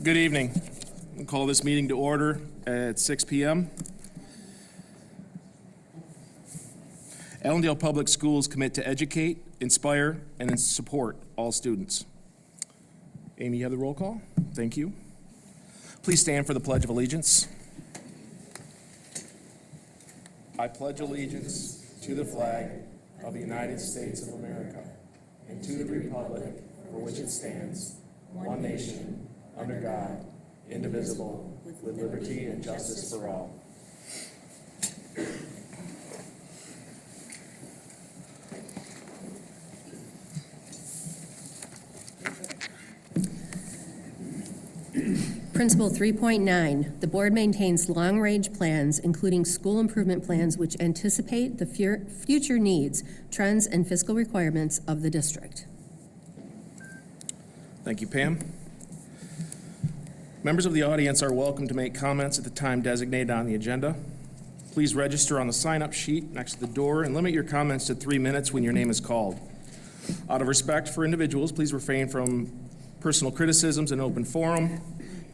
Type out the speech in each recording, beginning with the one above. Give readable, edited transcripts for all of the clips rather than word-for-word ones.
Good evening. We'll call this meeting to order at 6 p.m. Allendale Public Schools commit to educate, inspire, and support all students. Amy, you have the roll call? Thank you. Please stand for the Pledge of Allegiance. I pledge allegiance to the flag of the United States of America and to the republic for which it stands, one nation, under God, indivisible, with liberty and justice for all. Principle 3.9, the board maintains long-range plans, including school improvement plans which anticipate the future needs, trends, and fiscal requirements of the district. Thank you, Pam. Members of the audience are welcome to make comments at the time designated on the agenda. Please register on the sign-up sheet next to the door and limit your comments to 3 minutes when your name is called. Out of respect for individuals, please refrain from personal criticisms in open forum,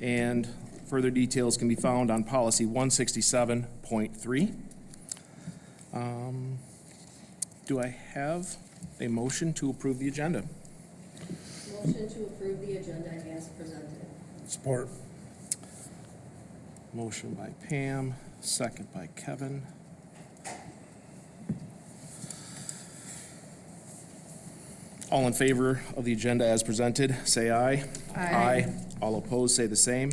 and further details can be found on policy 167.3. Do I have a motion to approve the agenda? Motion to approve the agenda as presented. Support. Motion by Pam, second by Kevin. All in favor of the agenda as presented, say aye. Aye. All opposed, say the same.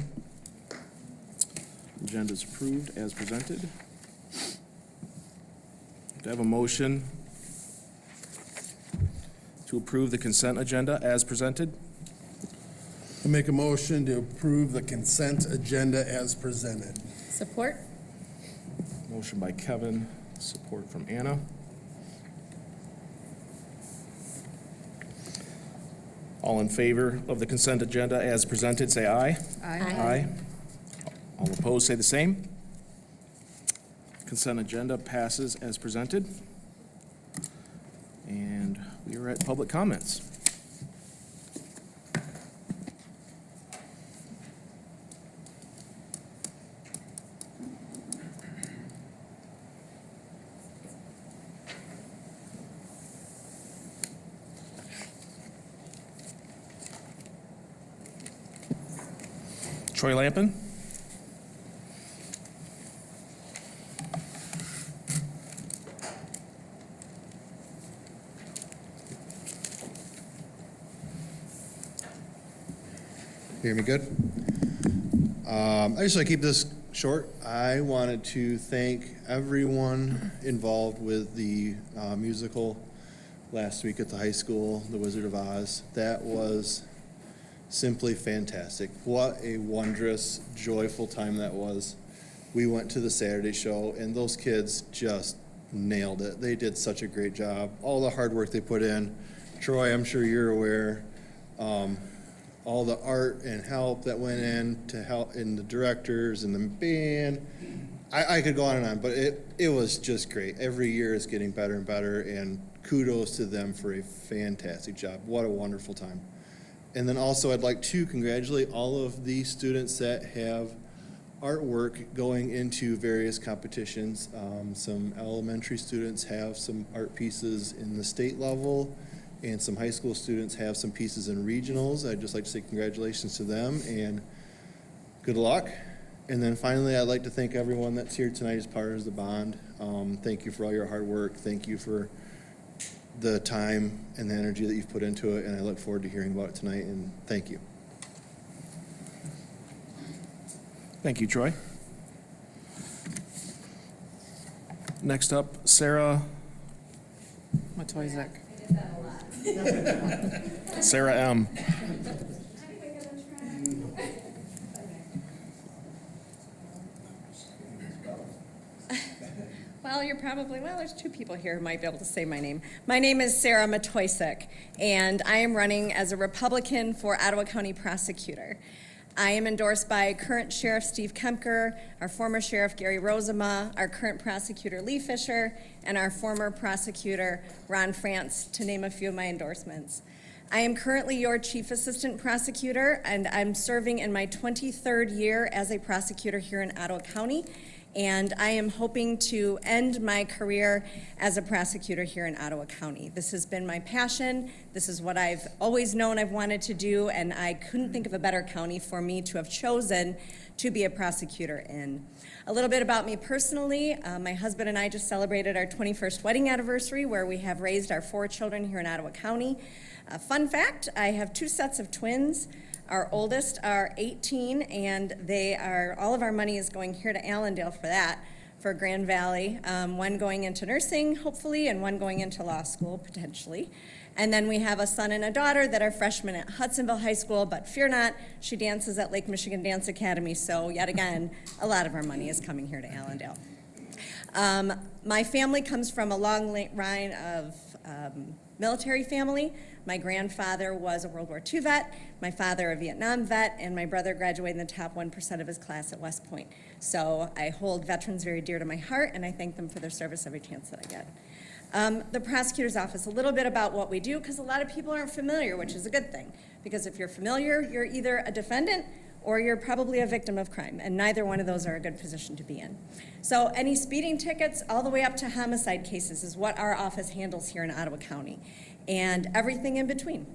Agenda is approved as presented. Do I have a motion to approve the consent agenda as presented? I make a motion to approve the consent agenda as presented. Support. Motion by Kevin, support from Anna. All in favor of the consent agenda as presented, say aye. Aye. All opposed, say the same. Consent agenda passes as presented. And we are at public comments. Troy Lampin. Hear me good? I just want to keep this short. I wanted to thank everyone involved with the musical last week at the high school, The Wizard of Oz. That was simply fantastic. What a wondrous, joyful time that was. We went to the Saturday show, and those kids just nailed it. They did such a great job. All the hard work they put in. Troy, I'm sure you're aware. All the art and help that went in to help in the directors and the band. I could go on and on, but it was just great. Every year is getting better and better, and kudos to them for a fantastic job. What a wonderful time. And then also I'd like to congratulate all of the students that have artwork going into various competitions. Some elementary students have some art pieces in the state level, and some high school students have some pieces in regionals. I'd just like to say congratulations to them and good luck. And then finally, I'd like to thank everyone that's here tonight as part of the bond. Thank you for all your hard work. Thank you for the time and the energy that you've put into it, and I look forward to hearing about it tonight, and thank you. Thank you, Troy. Next up, Sarah Matoizek. Sarah M. Well, there's two people here who might be able to say my name. My name is Sarah Matoizek, and I am running as a Republican for Ottawa County Prosecutor. I am endorsed by current Sheriff Steve Kempker, our former Sheriff Gary Rozema, our current prosecutor Lee Fisher, and our former prosecutor Ron France, to name a few of my endorsements. I am currently your Chief Assistant Prosecutor, and I'm serving in my 23rd year as a prosecutor here in Ottawa County, and I am hoping to end my career as a prosecutor here in Ottawa County. This has been my passion. This is what I've always known I've wanted to do, and I couldn't think of a better county for me to have chosen to be a prosecutor in. A little bit about me personally. My husband and I just celebrated our 21st wedding anniversary, where we have raised our 4 children here in Ottawa County. Fun fact, I have 2 sets of twins. Our oldest are 18, and all of our money is going here to Allendale for that, for Grand Valley. One going into nursing, hopefully, and one going into law school, potentially. And then we have a son and a daughter that are freshmen at Hudsonville High School, but fear not, she dances at Lake Michigan Dance Academy, so yet again, a lot of our money is coming here to Allendale. My family comes from a long line of military family. My grandfather was a World War II vet, my father a Vietnam vet, and my brother graduated in the top 1% of his class at West Point. So I hold veterans very dear to my heart, and I thank them for their service every chance that I get. The prosecutor's office, a little bit about what we do, because a lot of people aren't familiar, which is a good thing. Because if you're familiar, you're either a defendant or you're probably a victim of crime, and neither one of those are a good position to be in. So any speeding tickets all the way up to homicide cases is what our office handles here in Ottawa County, and everything in between.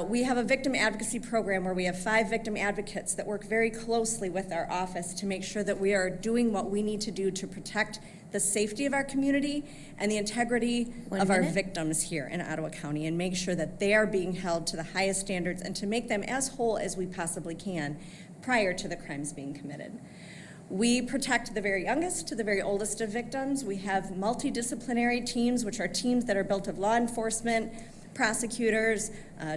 We have a victim advocacy program where we have 5 victim advocates that work very closely with our office to make sure that we are doing what we need to do to protect the safety of our community and the integrity of our victims here in Ottawa County, and make sure that they are being held to the highest standards and to make them as whole as we possibly can prior to the crimes being committed. We protect the very youngest to the very oldest of victims. We have multidisciplinary teams, which are teams that are built of law enforcement, prosecutors,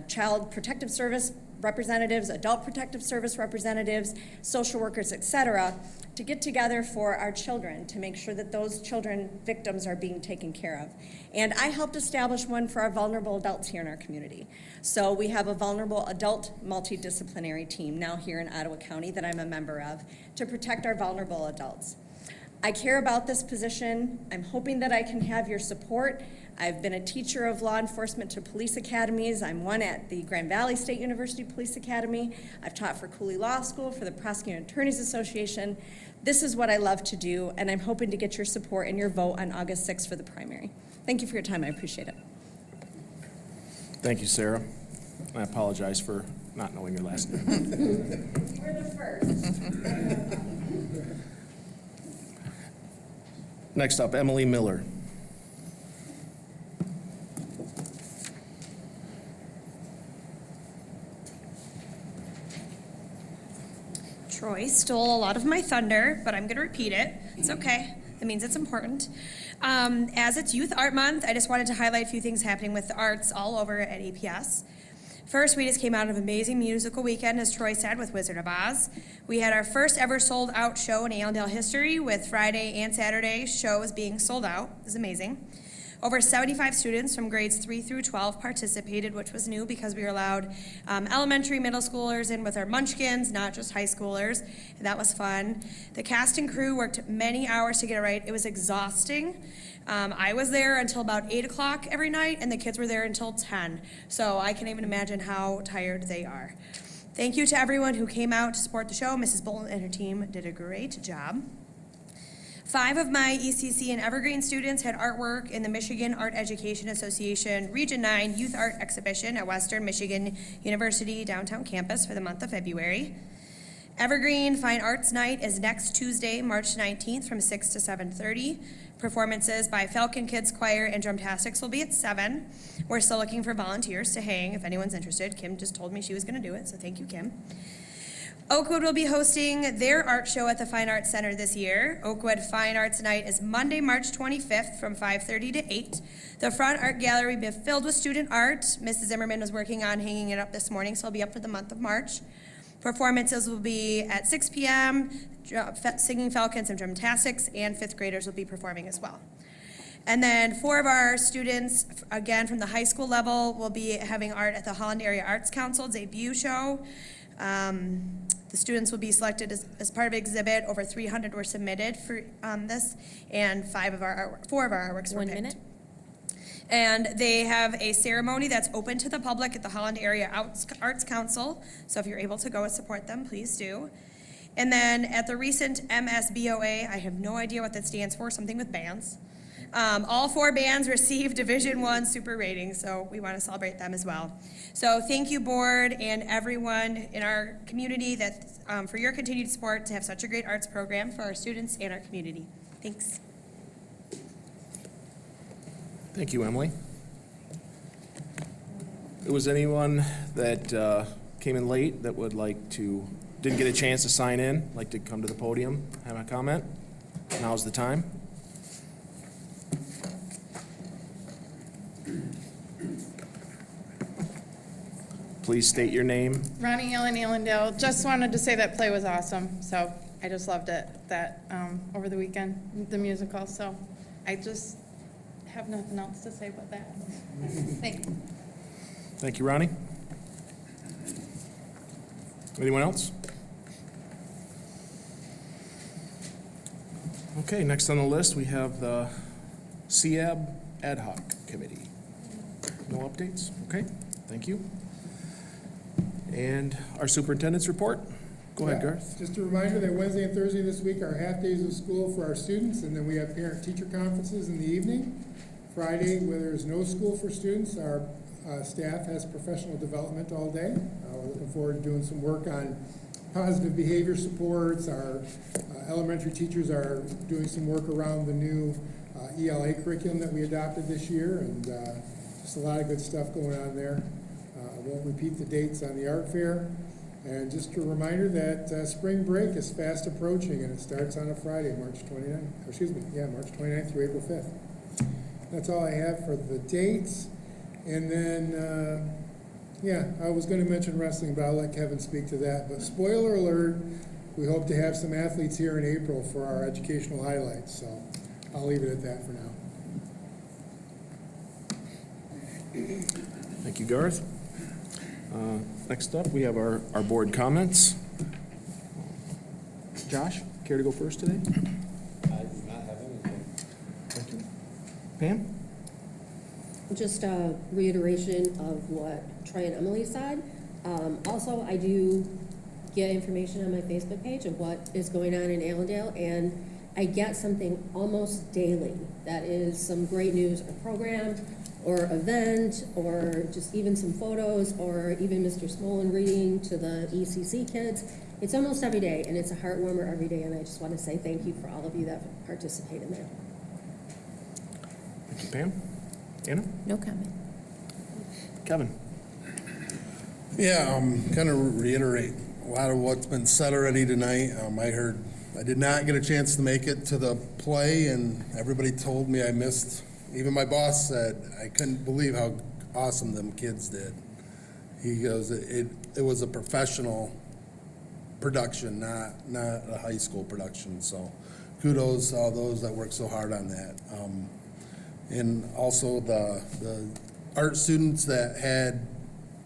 child protective service representatives, adult protective service representatives, social workers, etc., to get together for our children to make sure that those children victims are being taken care of. And I helped establish one for our vulnerable adults here in our community. So we have a vulnerable adult multidisciplinary team now here in Ottawa County that I'm a member of to protect our vulnerable adults. I care about this position. I'm hoping that I can have your support. I've been a teacher of law enforcement to police academies. I'm one at the Grand Valley State University Police Academy. I've taught for Cooley Law School, for the Prosecuting Attorneys Association. This is what I love to do, and I'm hoping to get your support and your vote on August 6th for the primary. Thank you for your time. I appreciate it. Thank you, Sarah. I apologize for not knowing your last name. We're the first. Next up, Emily Miller. Troy stole a lot of my thunder, but I'm going to repeat it. It's okay. That means it's important. As it's Youth Art Month, I just wanted to highlight a few things happening with the arts all over at APS. First, we just came out of an amazing musical weekend, as Troy said, with Wizard of Oz. We had our first ever sold out show in Allendale history, with Friday and Saturday shows being sold out. It was amazing. Over 75 students from grades 3 through 12 participated, which was new because we were allowed elementary, middle schoolers in with our munchkins, not just high schoolers. And that was fun. The cast and crew worked many hours to get it right. It was exhausting. I was there until about 8 o'clock every night, and the kids were there until 10. So I can't even imagine how tired they are. Thank you to everyone who came out to support the show. Mrs. Bolton and her team did a great job. 5 of my ECC and Evergreen students had artwork in the Michigan Art Education Association Region 9 Youth Art Exhibition at Western Michigan University downtown campus for the month of February. Evergreen Fine Arts Night is next Tuesday, March 19th from 6 to 7:30. Performances by Falcon Kids Choir and Drumtastics will be at 7. We're still looking for volunteers to hang if anyone's interested. Kim just told me she was going to do it, so thank you, Kim. Oakwood will be hosting their art show at the Fine Arts Center this year. Oakwood Fine Arts Night is Monday, March 25th from 5:30 to 8. The front art gallery will be filled with student art. Mrs. Zimmerman was working on hanging it up this morning, so it'll be up for the month of March. Performances will be at 6 p.m., singing Falcons and Drumtastics, and 5th graders will be performing as well. And then 4 of our students, again from the high school level, will be having art at the Holland Area Arts Council debut show. The students will be selected as part of an exhibit. Over 300 were submitted for this, and 4 of our artworks were picked. 1 minute. And they have a ceremony that's open to the public at the Holland Area Arts Council. So if you're able to go and support them, please do. And then at the recent MSBOA, I have no idea what that stands for, something with bands. All 4 bands received Division I super ratings, so we want to celebrate them as well. So thank you, board, and everyone in our community that for your continued support to have such a great arts program for our students and our community. Thanks. Thank you, Emily. Was anyone that came in late that would like to, didn't get a chance to sign in, like to come to the podium, have a comment? Now's the time. Please state your name. Ronnie Allen, Allendale. Just wanted to say that play was awesome. So I just loved it over the weekend, the musical. So I just have nothing else to say but that. Thanks. Thank you, Ronnie. Anyone else? Okay, next on the list, we have the CAB Ad Hoc Committee. No updates? Okay, thank you. And our superintendent's report? Go ahead, Garth. Just a reminder that Wednesday and Thursday this week are half days of school for our students, and then we have parent-teacher conferences in the evening. Friday, where there's no school for students, our staff has professional development all day. We're looking forward to doing some work on positive behavior supports. Our elementary teachers are doing some work around the new ELA curriculum that we adopted this year, and just a lot of good stuff going on there. I won't repeat the dates on the art fair. And just a reminder that spring break is fast approaching, and it starts on a Friday, March 29th through April 5th. That's all I have for the dates. And then, I was going to mention wrestling, but I'll let Kevin speak to that. But spoiler alert, we hope to have some athletes here in April for our educational highlights. So I'll leave it at that for now. Thank you, Garth. Next up, we have our board comments. Josh, care to go first today? I do not have anything. Thank you. Pam? Just a reiteration of what Troy and Emily said. Also, I do get information on my Facebook page of what is going on in Allendale, and I get something almost daily that is some great news or program or event or just even some photos or even Mr. Smolin reading to the ECC kids. It's almost every day, and it's a heart warmer every day, and I just want to say thank you for all of you that participate in that. Thank you, Pam. Anna? No comment. Kevin? Yeah, kind of reiterate a lot of what's been said already tonight. I did not get a chance to make it to the play, and everybody told me I missed. Even my boss said I couldn't believe how awesome them kids did. He goes, it was a professional production, not a high school production. So kudos to all those that worked so hard on that. And also the art students that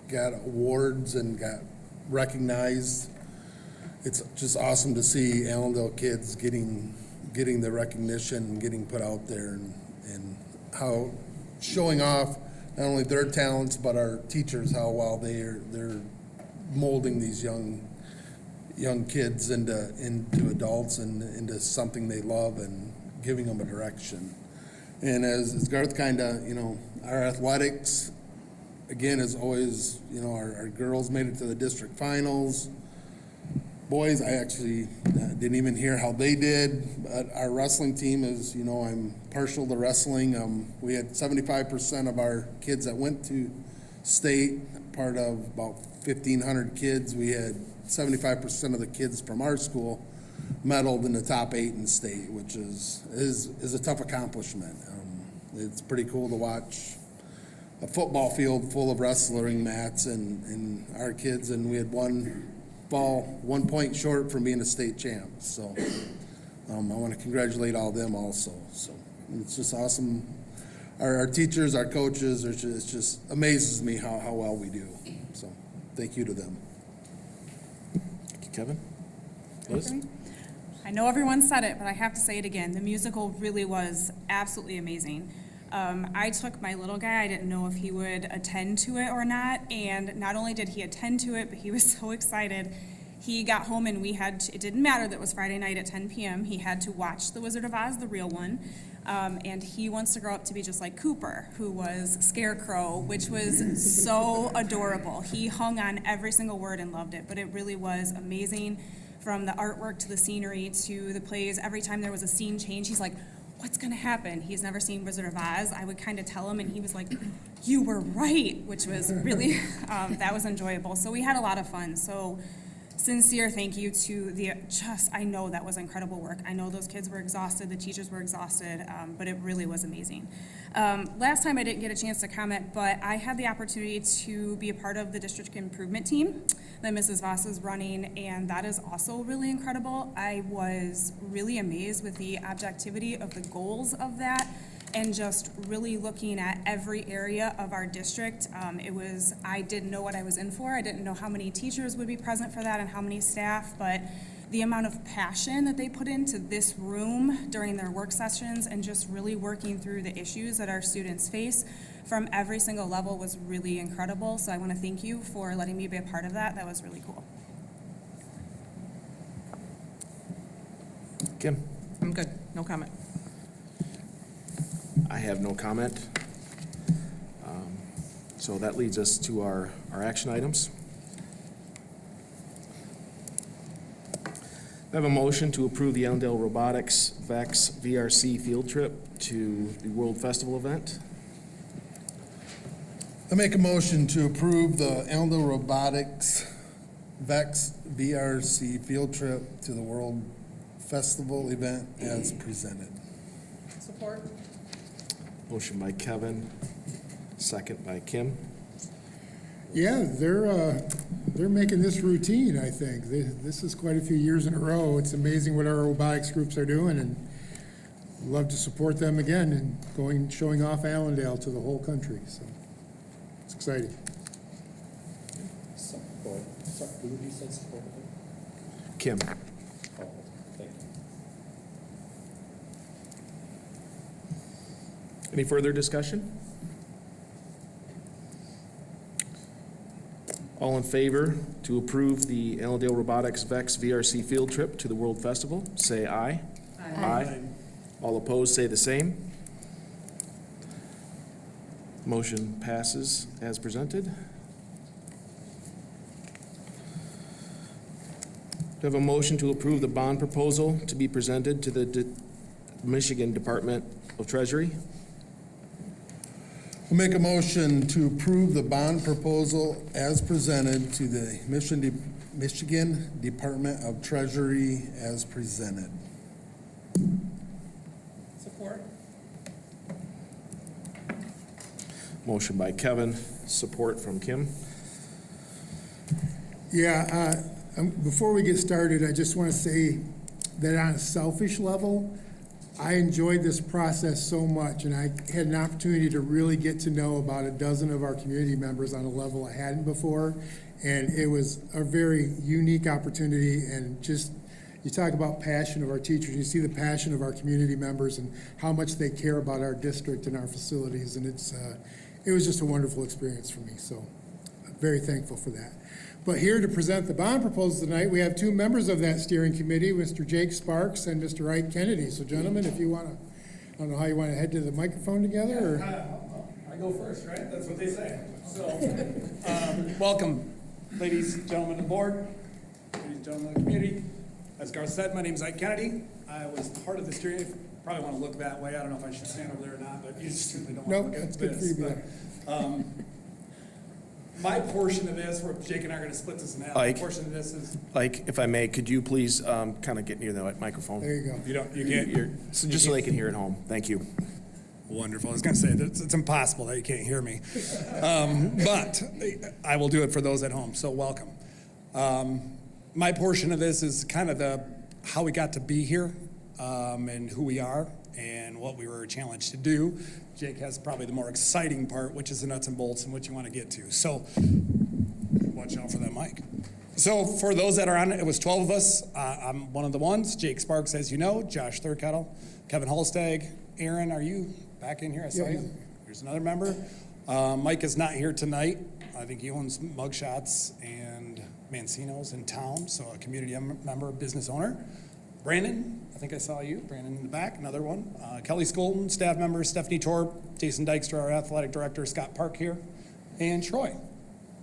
got awards and got recognized. It's just awesome to see Allendale kids getting the recognition and getting put out there, and how showing off not only their talents but our teachers, how well they're molding these young kids into adults and into something they love and giving them a direction. And as Garth kind of, our athletics, again, is always, our girls made it to the district finals. Boys, I actually didn't even hear how they did, but our wrestling team is, I'm partial to wrestling. We had 75% of our kids that went to state, part of about 1,500 kids. We had 75% of the kids from our school medaled in the top 8 in state, which is a tough accomplishment. It's pretty cool to watch a football field full of wrestling mats and our kids, and we had one point short from being a state champ. So I want to congratulate all of them also. So it's just awesome. Our teachers, our coaches, it just amazes me how well we do. So thank you to them. Thank you, Kevin. Liz? I know everyone said it, but I have to say it again. The musical really was absolutely amazing. I took my little guy, I didn't know if he would attend to it or not, and not only did he attend to it, but he was so excited. He got home and it didn't matter that it was Friday night at 10 p.m., he had to watch The Wizard of Oz, the real one, and he wants to grow up to be just like Cooper, who was Scarecrow, which was so adorable. He hung on every single word and loved it, but it really was amazing. From the artwork to the scenery to the plays, every time there was a scene change, he's like, what's gonna happen? He's never seen Wizard of Oz. I would kind of tell him and he was like, you were right, which was really, that was enjoyable. So we had a lot of fun. So sincere thank you to I know that was incredible work. I know those kids were exhausted, the teachers were exhausted, but it really was amazing. Last time I didn't get a chance to comment, but I had the opportunity to be a part of the district improvement team that Mrs. Voss is running, and that is also really incredible. I was really amazed with the objectivity of the goals of that and just really looking at every area of our district. I didn't know what I was in for. I didn't know how many teachers would be present for that and how many staff, but the amount of passion that they put into this room during their work sessions and just really working through the issues that our students face from every single level was really incredible. So I want to thank you for letting me be a part of that. That was really cool. Kim? I'm good, no comment. I have no comment. So that leads us to our action items. I have a motion to approve the Allendale Robotics VEX VRC field trip to the World Festival event. I make a motion to approve the Allendale Robotics VEX VRC field trip to the World Festival event as presented. Support? Motion by Kevin, second by Kim. Yeah, they're making this routine, I think. This is quite a few years in a row. It's amazing what our robotics groups are doing, and love to support them again and showing off Allendale to the whole country, so it's exciting. Support. Who did you say support? Kim. Oh, thank you. Any further discussion? All in favor to approve the Allendale Robotics VEX VRC field trip to the World Festival, say aye. Aye. All opposed, say the same. Motion passes as presented. Do I have a motion to approve the bond proposal to be presented to the Michigan Department of Treasury? I'll make a motion to approve the bond proposal as presented to the Michigan Department of Treasury as presented. Support? Motion by Kevin, support from Kim. Yeah, before we get started, I just want to say that on a selfish level, I enjoyed this process so much, and I had an opportunity to really get to know about a dozen of our community members on a level I hadn't before, and it was a very unique opportunity. And just, you talk about passion of our teachers, you see the passion of our community members and how much they care about our district and our facilities, and it was just a wonderful experience for me, so I'm very thankful for that. But here to present the bond proposal tonight, we have two members of that steering committee, Mr. Jake Sparks and Mr. Ike Kennedy. So gentlemen, if you want to, I don't know how you want to head to the microphone together, or? I go first, right? That's what they say. So, welcome, ladies and gentlemen of the board, ladies and gentlemen of the community. As Garth said, my name is Ike Kennedy. I was part of the steering, probably want to look that way. I don't know if I should stand over there or not, but you certainly don't want to look at this. No, it's good for you, my portion of this, where Jake and I are going to split this in half. My portion of this is. Ike, if I may, could you please kind of get near the microphone? There you go. You can't. Just so they can hear at home. Thank you. Wonderful. I was going to say it's impossible that you can't hear me, but I will do it for those at home. So welcome. My portion of this is kind of how we got to be here, and who we are, and what we were challenged to do. Jake has probably the more exciting part, which is the nuts and bolts and what you want to get to. So watch out for that mic. So for those that are on, it was 12 of us. I'm one of the ones. Jake Sparks, as you know, Josh Thurkettle, Kevin Holstag. Aaron, are you back in here? I saw you. There's another member. Mike is not here tonight. I think he owns Mugshots and Mancino's in town, so a community member, business owner. Brandon, I think I saw you. Brandon in the back, another one. Kelly Skolton, staff member, Stephanie Torp, Jason Dykstra, our athletic director, Scott Park here, and Troy.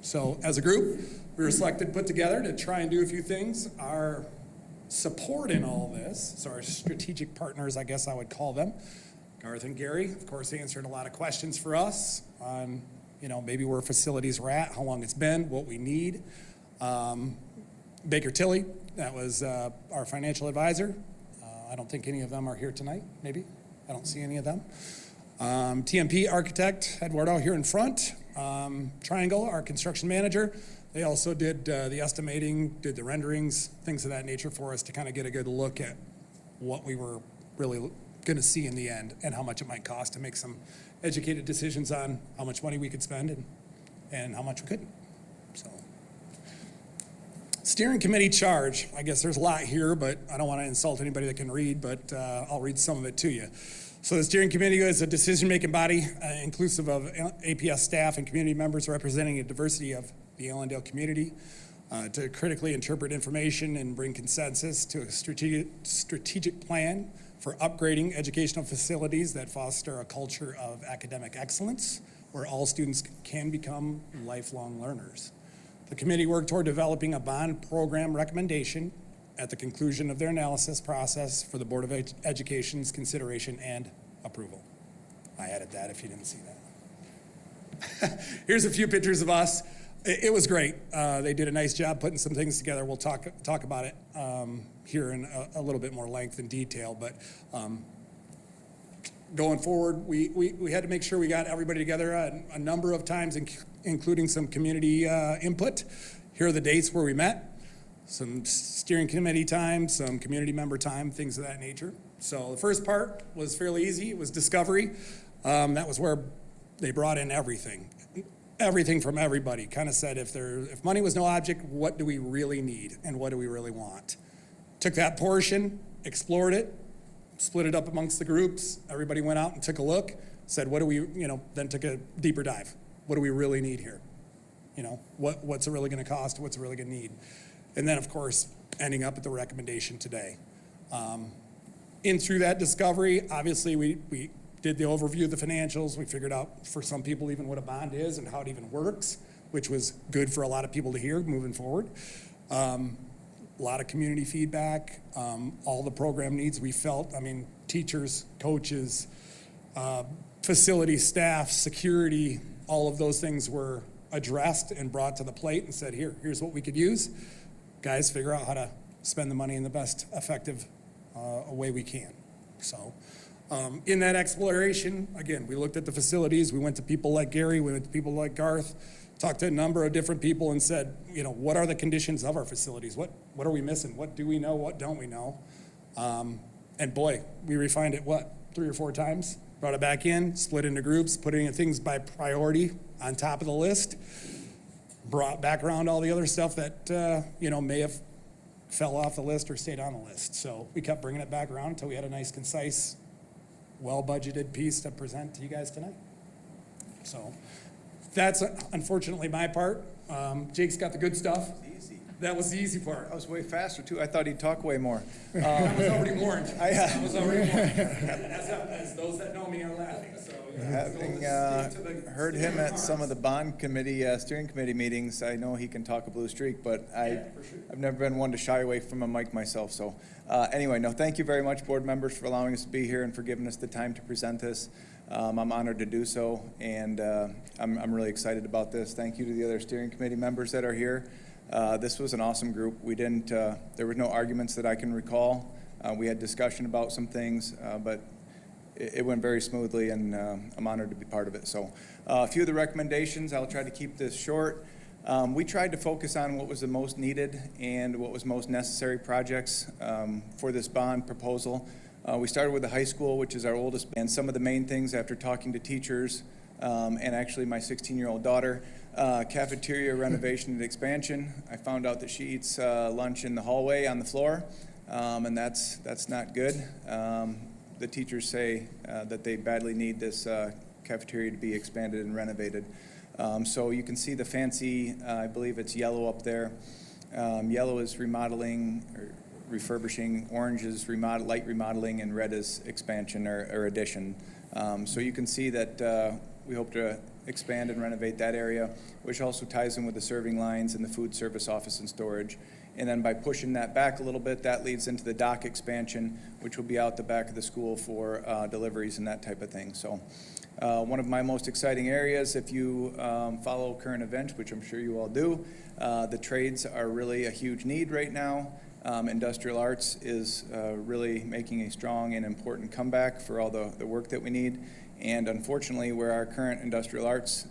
So as a group, we were selected, put together to try and do a few things. Our support in all this, so our strategic partners, I guess I would call them, Garth and Gary, of course, answered a lot of questions for us on, maybe where facilities we're at, how long it's been, what we need. Baker Tilly, that was our financial advisor. I don't think any of them are here tonight, maybe. I don't see any of them. TMP architect, Eduardo here in front. Triangle, our construction manager. They also did the estimating, did the renderings, things of that nature for us to kind of get a good look at what we were really going to see in the end and how much it might cost to make some educated decisions on how much money we could spend and how much we couldn't. So, steering committee charge. I guess there's a lot here, but I don't want to insult anybody that can read, but I'll read some of it to you. So the steering committee is a decision-making body inclusive of APS staff and community members representing a diversity of the Allendale community to critically interpret information and bring consensus to a strategic plan for upgrading educational facilities that foster a culture of academic excellence where all students can become lifelong learners. The committee worked toward developing a bond program recommendation at the conclusion of their analysis process for the Board of Education's consideration and approval. I added that if you didn't see that. Here's a few pictures of us. It was great. They did a nice job putting some things together. We'll talk about it here in a little bit more length and detail, but going forward, we had to make sure we got everybody together a number of times, including some community input. Here are the dates where we met. Some steering committee time, some community member time, things of that nature. So the first part was fairly easy. It was discovery. That was where they brought in everything from everybody. Kind of said, if money was no object, what do we really need and what do we really want? Took that portion, explored it, split it up amongst the groups. Everybody went out and took a look, said, what do we, then took a deeper dive. What do we really need here? What's it really going to cost? What's it really going to need? And then, of course, ending up at the recommendation today. In through that discovery, obviously, we did the overview of the financials. We figured out for some people even what a bond is and how it even works, which was good for a lot of people to hear moving forward. A lot of community feedback, all the program needs we felt. Teachers, coaches, facility staff, security, all of those things were addressed and brought to the plate and said, here's what we could use. Guys, figure out how to spend the money in the best effective way we can. So in that exploration, again, we looked at the facilities. We went to people like Gary. We went to people like Garth, talked to a number of different people and said, what are the conditions of our facilities? What are we missing? What do we know? What don't we know? And boy, we refined it, 3 or 4 times? Brought it back in, split into groups, putting things by priority on top of the list. Brought back around all the other stuff that, may have fell off the list or stayed on the list. So we kept bringing it back around until we had a nice, concise, well-budgeted piece to present to you guys tonight. So that's unfortunately my part. Jake's got the good stuff. That was the easy part. I was way faster, too. I thought he'd talk way more. I was already warned. I was already warned. As those that know me are laughing. So, Having heard him at some of the bond committee, steering committee meetings, I know he can talk a blue streak, but I've never been one to shy away from a mic myself. So anyway, thank you very much, board members, for allowing us to be here and for giving us the time to present this. I'm honored to do so, and I'm really excited about this. Thank you to the other steering committee members that are here. This was an awesome group. We didn't, there were no arguments that I can recall. We had discussion about some things, but it went very smoothly, and I'm honored to be part of it. So a few of the recommendations, I'll try to keep this short. We tried to focus on what was the most needed and what was most necessary projects for this bond proposal. We started with the high school, which is our oldest, and some of the main things after talking to teachers and actually my 16-year-old daughter, cafeteria renovation and expansion. I found out that she eats lunch in the hallway on the floor, and that's not good. the teachers say that they badly need this cafeteria to be expanded and renovated. So you can see the fancy, I believe it's yellow up there. Yellow is remodeling or refurbishing, orange is light remodeling, and red is expansion or addition. So you can see that we hope to expand and renovate that area, which also ties in with the serving lines and the food service office and storage. And then by pushing that back a little bit, that leads into the dock expansion, which will be out the back of the school for deliveries and that type of thing. So one of my most exciting areas, if you follow current events, which I'm sure you all do, the trades are really a huge need right now. Industrial arts is really making a strong and important comeback for all the work that we need. And unfortunately, where our current industrial arts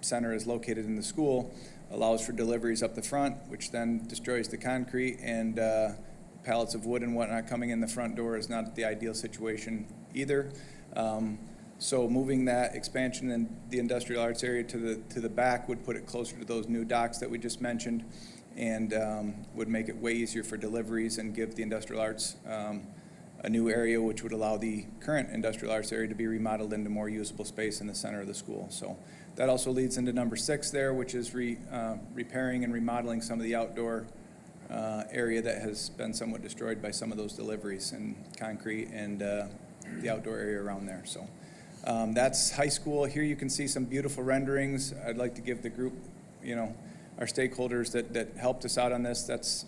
center is located in the school, allows for deliveries up the front, which then destroys the concrete, and pallets of wood and whatnot coming in the front door is not the ideal situation either. So moving that expansion in the industrial arts area to the back would put it closer to those new docks that we just mentioned, and would make it way easier for deliveries and give the industrial arts a new area, which would allow the current industrial arts area to be remodeled into more usable space in the center of the school. So that also leads into number 6 there, which is repairing and remodeling some of the outdoor area that has been somewhat destroyed by some of those deliveries and concrete and the outdoor area around there. So that's high school. Here you can see some beautiful renderings. I'd like to give the group, our stakeholders that helped us out on this, that's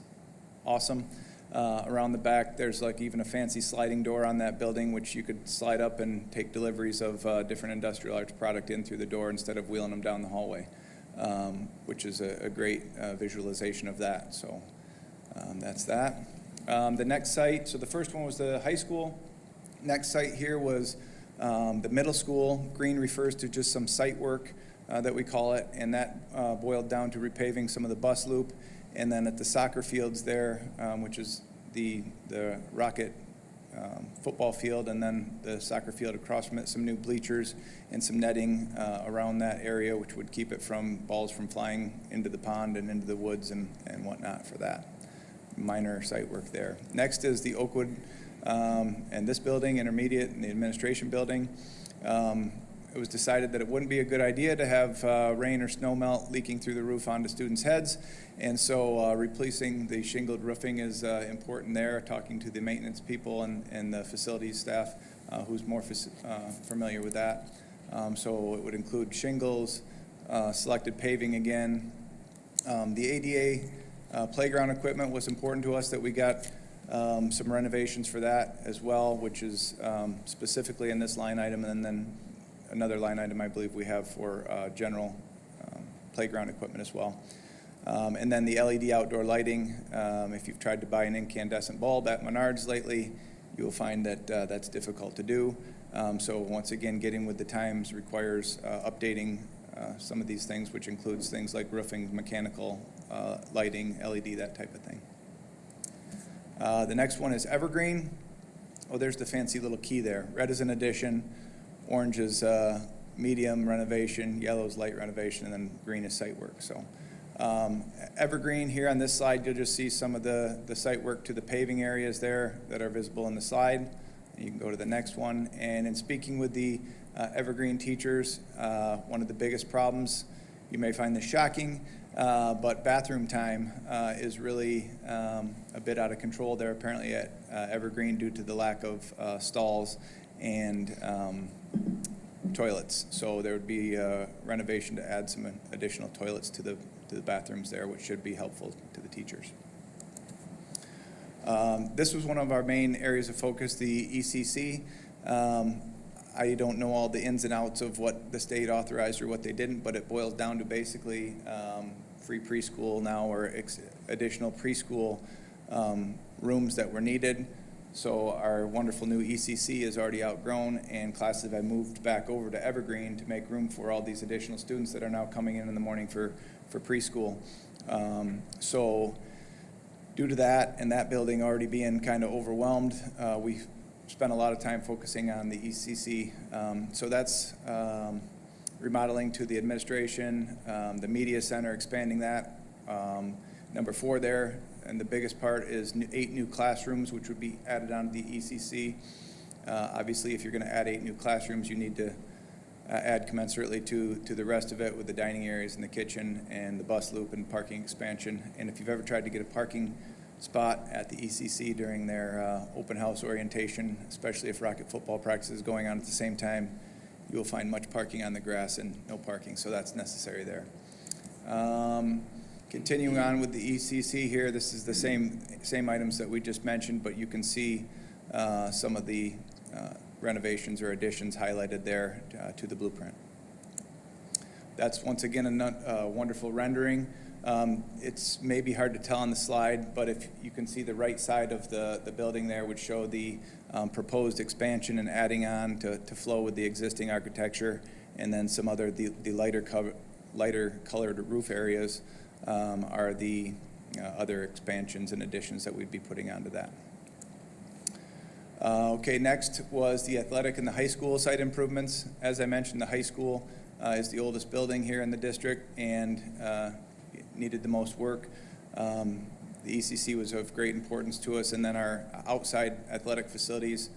awesome. Around the back, there's like even a fancy sliding door on that building, which you could slide up and take deliveries of different industrial arts product in through the door instead of wheeling them down the hallway, which is a great visualization of that. So that's that. The next site, so the first one was the high school. Next site here was the middle school. Green refers to just some site work that we call it, and that boiled down to repaving some of the bus loop. And then at the soccer fields there, which is the Rocket football field, and then the soccer field across from it, some new bleachers and some netting around that area, which would keep it from balls from flying into the pond and into the woods and whatnot for that. Minor site work there. Next is the Oakwood and this building, intermediate, and the administration building. It was decided that it wouldn't be a good idea to have rain or snow melt leaking through the roof onto students' heads, and so replacing the shingled roofing is important there, talking to the maintenance people and the facilities staff who's more familiar with that. So it would include shingles, selected paving again. The ADA playground equipment was important to us that we got some renovations for that as well, which is specifically in this line item, and then another line item I believe we have for general playground equipment as well. And then the LED outdoor lighting, if you've tried to buy an incandescent bulb at Menards lately, you will find that that's difficult to do. So once again, getting with the times requires updating some of these things, which includes things like roofing, mechanical, lighting, LED, that type of thing. The next one is Evergreen. Oh, there's the fancy little key there. Red is an addition. Orange is medium renovation, yellow is light renovation, and then green is site work. So Evergreen here on this slide, you'll just see some of the site work to the paving areas there that are visible in the slide. You can go to the next one. And in speaking with the Evergreen teachers, one of the biggest problems, you may find this shocking, but bathroom time is really a bit out of control there apparently at Evergreen due to the lack of stalls and toilets. So there would be a renovation to add some additional toilets to the bathrooms there, which should be helpful to the teachers. This was one of our main areas of focus, the ECC. I don't know all the ins and outs of what the state authorized or what they didn't, but it boils down to basically free preschool now, or additional preschool rooms that were needed. So our wonderful new ECC is already outgrown, and classes have moved back over to Evergreen to make room for all these additional students that are now coming in the morning for preschool. So due to that and that building already being kind of overwhelmed, we spent a lot of time focusing on the ECC. So that's remodeling to the administration, the media center, expanding that. Number 4 there, and the biggest part is 8 new classrooms, which would be added onto the ECC. Obviously, if you're going to add 8 new classrooms, you need to add commensurately to the rest of it with the dining areas and the kitchen and the bus loop and parking expansion. And if you've ever tried to get a parking spot at the ECC during their open house orientation, especially if Rocket football practice is going on at the same time, you will find much parking on the grass and no parking, so that's necessary there. Continuing on with the ECC here, this is the same items that we just mentioned, but you can see some of the renovations or additions highlighted there to the blueprint. That's once again a wonderful rendering. It's maybe hard to tell on the slide, but if you can see the right side of the building there would show the proposed expansion and adding on to flow with the existing architecture, and then some other, the lighter colored roof areas are the other expansions and additions that we'd be putting onto that. Okay, next was the athletic and the high school site improvements. As I mentioned, the high school is the oldest building here in the district and needed the most work. The ECC was of great importance to us, and then our outside athletic facilities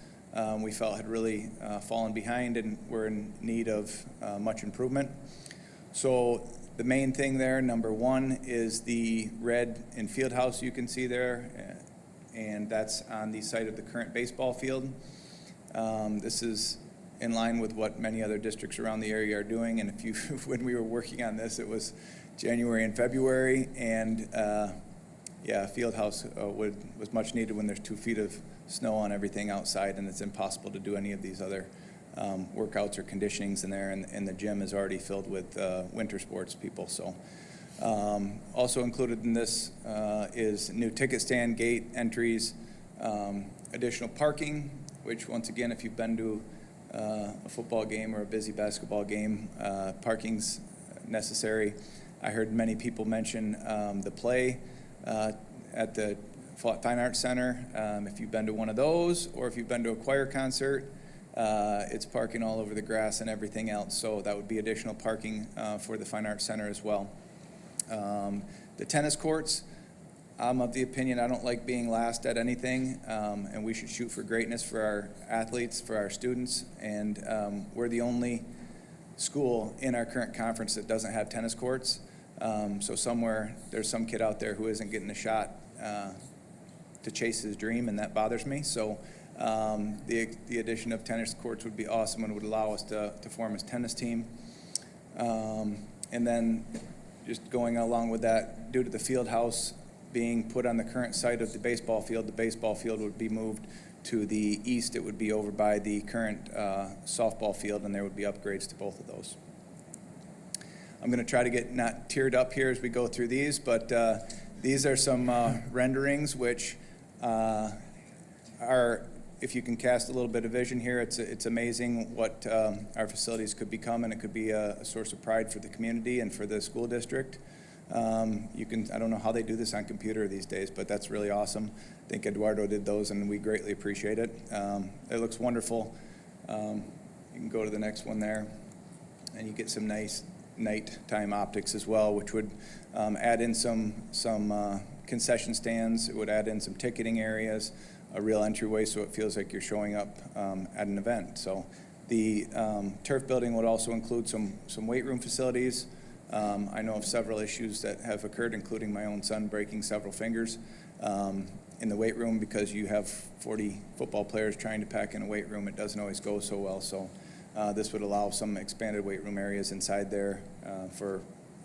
we felt had really fallen behind and were in need of much improvement. So the main thing there, number one, is the red and field house you can see there, and that's on the site of the current baseball field. This is in line with what many other districts around the area are doing, and when we were working on this, it was January and February, and yeah, field house was much needed when there's 2 feet of snow on everything outside, and it's impossible to do any of these other workouts or conditionings in there, and the gym is already filled with winter sports people. So also included in this is new ticket stand gate entries, additional parking, which once again, if you've been to a football game or a busy basketball game, parking's necessary. I heard many people mention the play at the Fine Arts Center. If you've been to one of those, or if you've been to a choir concert, it's parking all over the grass and everything else, so that would be additional parking for the Fine Arts Center as well. The tennis courts, I'm of the opinion I don't like being last at anything, and we should shoot for greatness for our athletes, for our students, and we're the only school in our current conference that doesn't have tennis courts. So somewhere there's some kid out there who isn't getting a shot to chase his dream, and that bothers me. So the addition of tennis courts would be awesome and would allow us to form a tennis team. And then just going along with that, due to the field house being put on the current site of the baseball field would be moved to the east. It would be over by the current softball field, and there would be upgrades to both of those. I'm going to try to get not teared up here as we go through these, but these are some renderings which are, if you can cast a little bit of vision here, it's amazing what our facilities could become, and it could be a source of pride for the community and for the school district. I don't know how they do this on computer these days, but that's really awesome. I think Eduardo did those, and we greatly appreciate it. It looks wonderful. You can go to the next one there, and you get some nice nighttime optics as well, which would add in some concession stands. It would add in some ticketing areas, a real entryway, so it feels like you're showing up at an event. So the turf building would also include some weight room facilities. I know of several issues that have occurred, including my own son breaking several fingers in the weight room because you have 40 football players trying to pack in a weight room. It doesn't always go so well. So this would allow some expanded weight room areas inside there for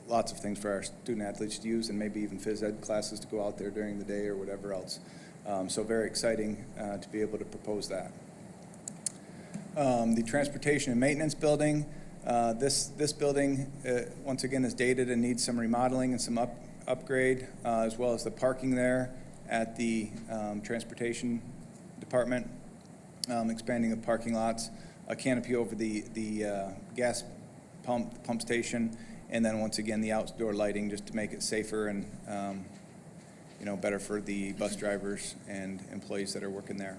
lots of things for our student athletes to use, and maybe even phys ed classes to go out there during the day or whatever else. So very exciting to be able to propose that. The transportation and maintenance building. This building, once again, is dated and needs some remodeling and some upgrade, as well as the parking there at the transportation department, expanding of parking lots, a canopy over the gas pump station, and then once again the outdoor lighting just to make it safer and better for the bus drivers and employees that are working there.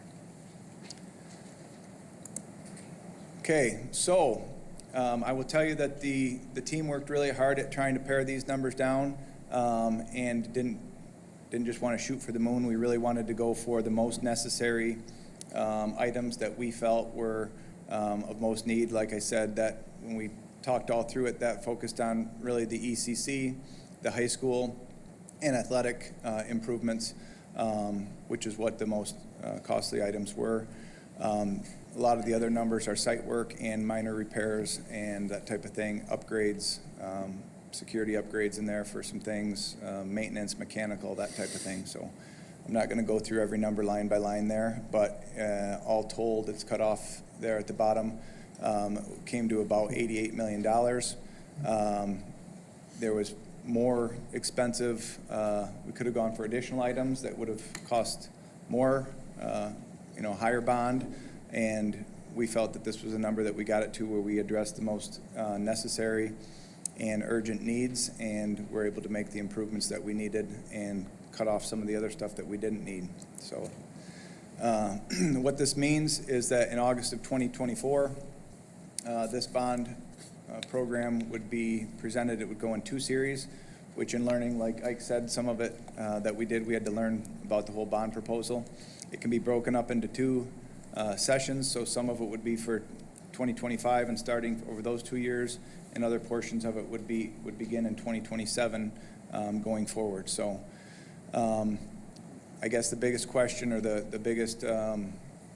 Okay, so I will tell you that the team worked really hard at trying to pare these numbers down and didn't just want to shoot for the moon. We really wanted to go for the most necessary items that we felt were of most need. Like I said, that when we talked all through it, that focused on really the ECC, the high school, and athletic improvements, which is what the most costly items were. A lot of the other numbers are site work and minor repairs and that type of thing, upgrades, security upgrades in there for some things, maintenance, mechanical, that type of thing. So I'm not going to go through every number line by line there, but all told, it's cut off there at the bottom. Came to about $88 million. There was more expensive, we could have gone for additional items that would have cost more, higher bond, and we felt that this was a number that we got it to where we addressed the most necessary and urgent needs, and were able to make the improvements that we needed and cut off some of the other stuff that we didn't need. So what this means is that in August of 2024, this bond program would be presented. It would go in 2 series, which in learning, like Ike said, some of it that we did, we had to learn about the whole bond proposal. It can be broken up into 2 sessions, so some of it would be for 2025 and starting over those 2 years, and other portions of it would begin in 2027 going forward. So I guess the biggest question, or the biggest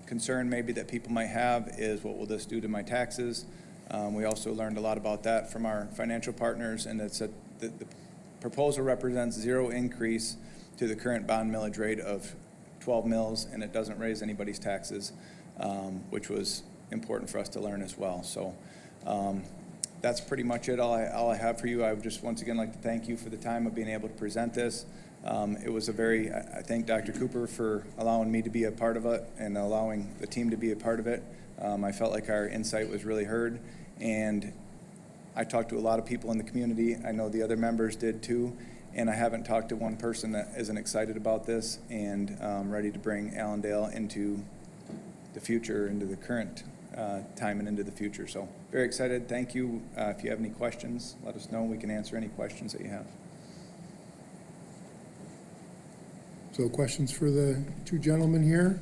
concern maybe that people might have, is what will this do to my taxes? We also learned a lot about that from our financial partners, and it's that the proposal represents 0 increase to the current bond millage rate of 12 mils, and it doesn't raise anybody's taxes, which was important for us to learn as well. So that's pretty much it, all I have for you. I would just once again like to thank you for the time of being able to present this. It was I thank Dr. Cooper for allowing me to be a part of it and allowing the team to be a part of it. I felt like our insight was really heard, and I talked to a lot of people in the community. I know the other members did too, and I haven't talked to one person that isn't excited about this and ready to bring Allendale into the future, into the current time and into the future. So very excited. Thank you. If you have any questions, let us know. We can answer any questions that you have. So questions for the 2 gentlemen here?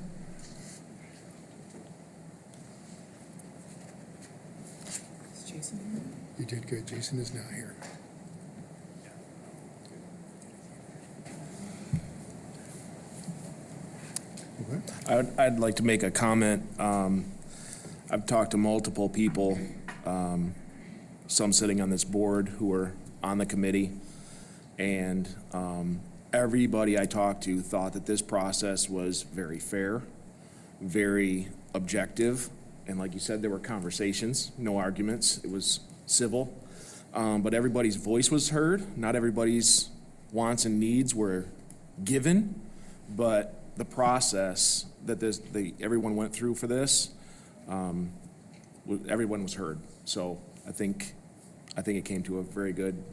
Is Jason here? You did good. Jason is not here. Okay. I'd like to make a comment. I've talked to multiple people, some sitting on this board who are on the committee, and everybody I talked to thought that this process was very fair, very objective, and like you said, there were conversations, no arguments. It was civil, but everybody's voice was heard. Not everybody's wants and needs were given, but the process that everyone went through for this, everyone was heard. So I think it came to a very good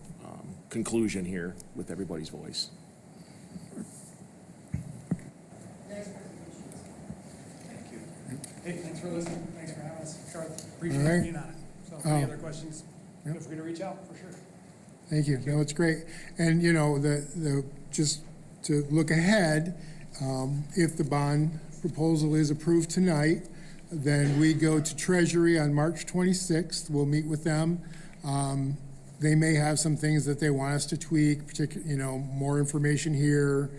conclusion here with everybody's voice. Hey, thanks for listening. Thanks for having us. Charlotte, All appreciate right. you being on it. So any other questions, feel free to reach out, for sure. Thank you. No, it's great. And, just to look ahead, if the bond proposal is approved tonight, then we go to Treasury on March 26th. We'll meet with them. They may have some things that they want us to tweak, more information here,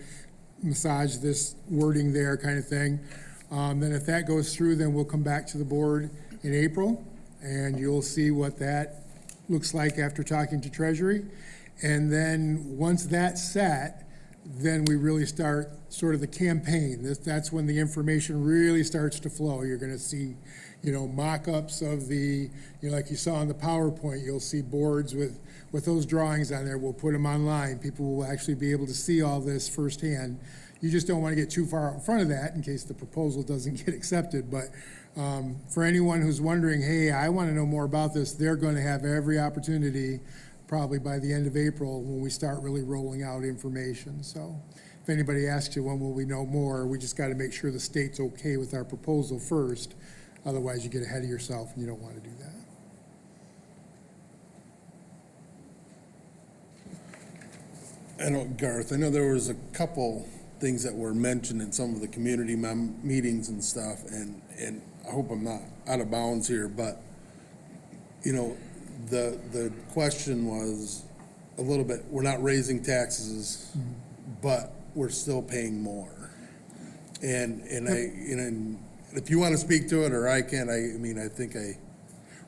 massage this wording there kind of thing. Then if that goes through, then we'll come back to the board in April, and you'll see what that looks like after talking to Treasury. And then once that's set, then we really start sort of the campaign. That's when the information really starts to flow. You're going to see, mock-ups of like you saw on the PowerPoint, you'll see boards with those drawings on there. We'll put them online. People will actually be able to see all this firsthand. You just don't want to get too far out in front of that in case the proposal doesn't get accepted. But for anyone who's wondering, hey, I want to know more about this, they're going to have every opportunity probably by the end of April when we start really rolling out information. So if anybody asks you when will we know more, we just got to make sure the state's okay with our proposal first. Otherwise, you get ahead of yourself, and you don't want to do that. Garth, I know there was a couple things that were mentioned in some of the community meetings and stuff, and I hope I'm not out of bounds here, but, you know, the question was a little bit, we're not raising taxes, but we're still paying more. And if you want to speak to it, or I can, I think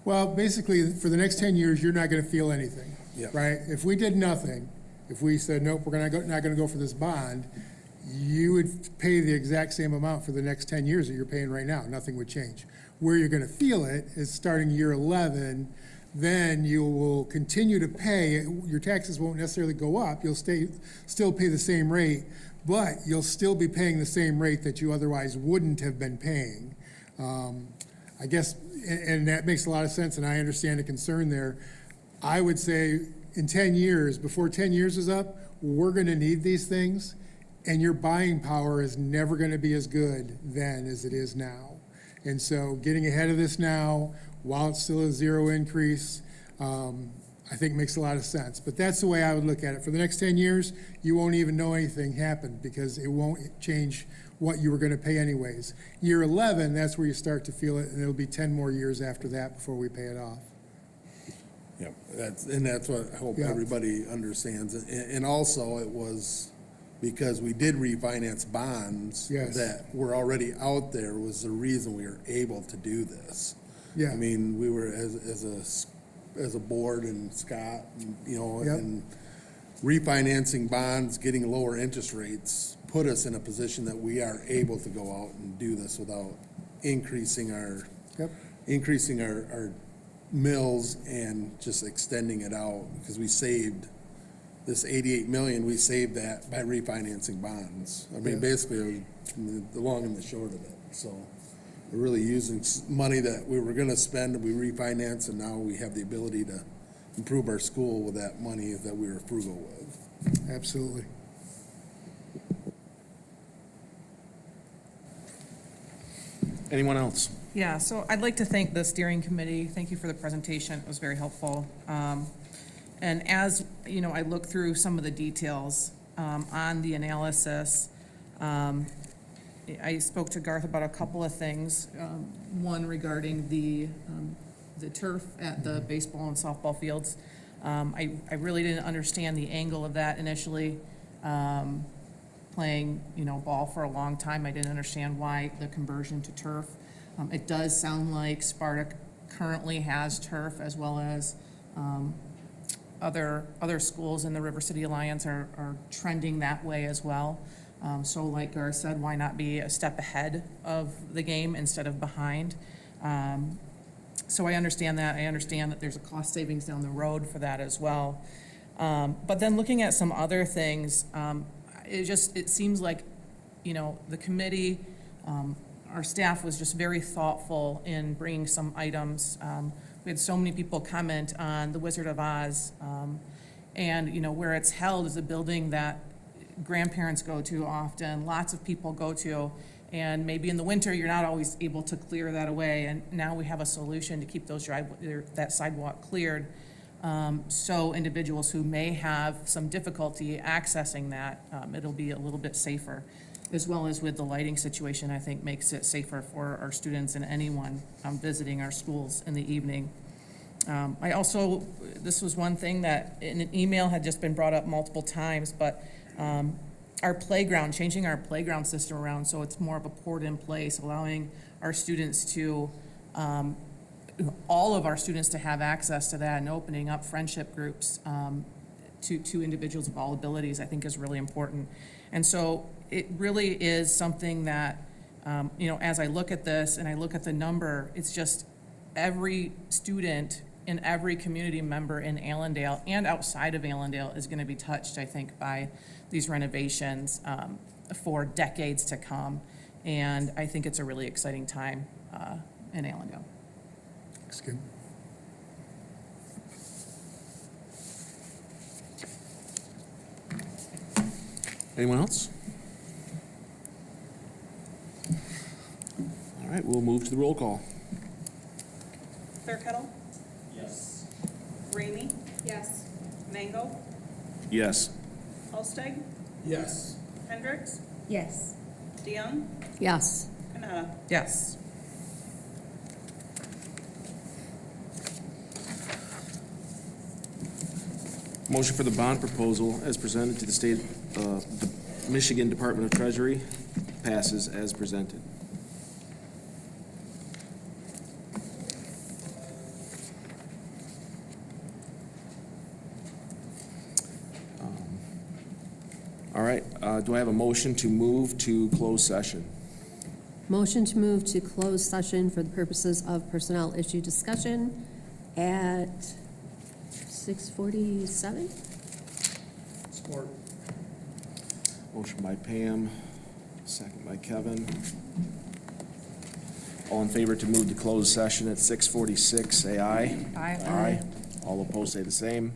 Well, basically, for the next 10 years, you're not going to feel anything, Yeah. right? If we did nothing, if we said, nope, we're not going to go for this bond, you would pay the exact same amount for the next 10 years that you're paying right now. Nothing would change. Where you're going to feel it is starting year 11, then you will continue to pay. Your taxes won't necessarily go up. You'll still pay the same rate, but you'll still be paying the same rate that you otherwise wouldn't have been paying. I guess, and that makes a lot of sense, and I understand the concern there. I would say in 10 years, before 10 years is up, we're going to need these things, and your buying power is never going to be as good then as it is now. And so getting ahead of this now, while it's still a zero increase, I think makes a lot of sense. But that's the way I would look at it. For the next 10 years, you won't even know anything happened because it won't change what you were going to pay anyways. Year 11, that's where you start to feel it, and it'll be 10 more years after that before we pay it off. Yeah, that's what I hope Yeah. everybody understands. And also, it was because we did refinance bonds Yes. that were already out there was the reason we were able to do this. Yeah. I mean, we were as a board and Scott, and, you know, Yep. and refinancing bonds, getting lower interest rates put us in a position that we are able to go out and do this without increasing our our mills and just extending it out, because we saved this 88 million, we saved that by refinancing bonds. I mean, Yeah. basically, it was the long and the short of it. So we're really using money that we were gonna spend, and we refinance, and now we have the ability to improve our school with that money that we were frugal with. Absolutely. Anyone else? Yeah, so I'd like to thank the steering committee. Thank you for the presentation. It was very helpful. And as, you know, I look through some of the details on the analysis, I spoke to Garth about a couple of things. One regarding the turf at the baseball and softball fields. I really didn't understand the angle of that initially. Playing, you know, ball for a long time, I didn't understand why the conversion to turf. It does sound like Sparta currently has turf, as well as other schools in the River City Alliance are trending that way as well. So like Gar said, why not be a step ahead of the game instead of behind? So I understand that. I understand that there's a cost savings down the road for that as well. But then looking at some other things, it seems like, you know, the committee, our staff was just very thoughtful in bringing some items. We had so many people comment on the Wizard of Oz, and, you know, where it's held is a building that grandparents go to often, lots of people go to, and maybe in the winter you're not always able to clear that away, and now we have a solution to keep that sidewalk cleared. So individuals who may have some difficulty accessing that, it'll be a little bit safer, as well as with the lighting situation, I think makes it safer for our students and anyone visiting our schools in the evening. I also, this was one thing that in an email had just been brought up multiple times, but our playground, changing our playground system around so it's more of a port in place, allowing our students to all of our students to have access to that, and opening up friendship groups to individuals of all abilities, I think is really important. And so it really is something that, you know, as I look at this and I look at the number, it's just every student and every community member in Allendale and outside of Allendale is going to be touched, I think, by these renovations for decades to come. And I think it's a really exciting time in Allendale. Looks good. Anyone else? All right, we'll move to the roll call. Fairkettle? Yes. Ramey? Yes. Mango? Yes. Holsteg? Yes. Hendricks? Yes. DeYoung, Yes. Canada. Yes. Motion for the bond proposal as presented to the state, the Michigan Department of Treasury passes as presented. All right, do I have a motion to move to closed session? Motion to move to closed session for the purposes of personnel issue discussion at 6:47? Support. Motion by Pam, second by Kevin. All in favor to move to closed session at 6:46, say aye. Aye. Aye. All opposed, say the same.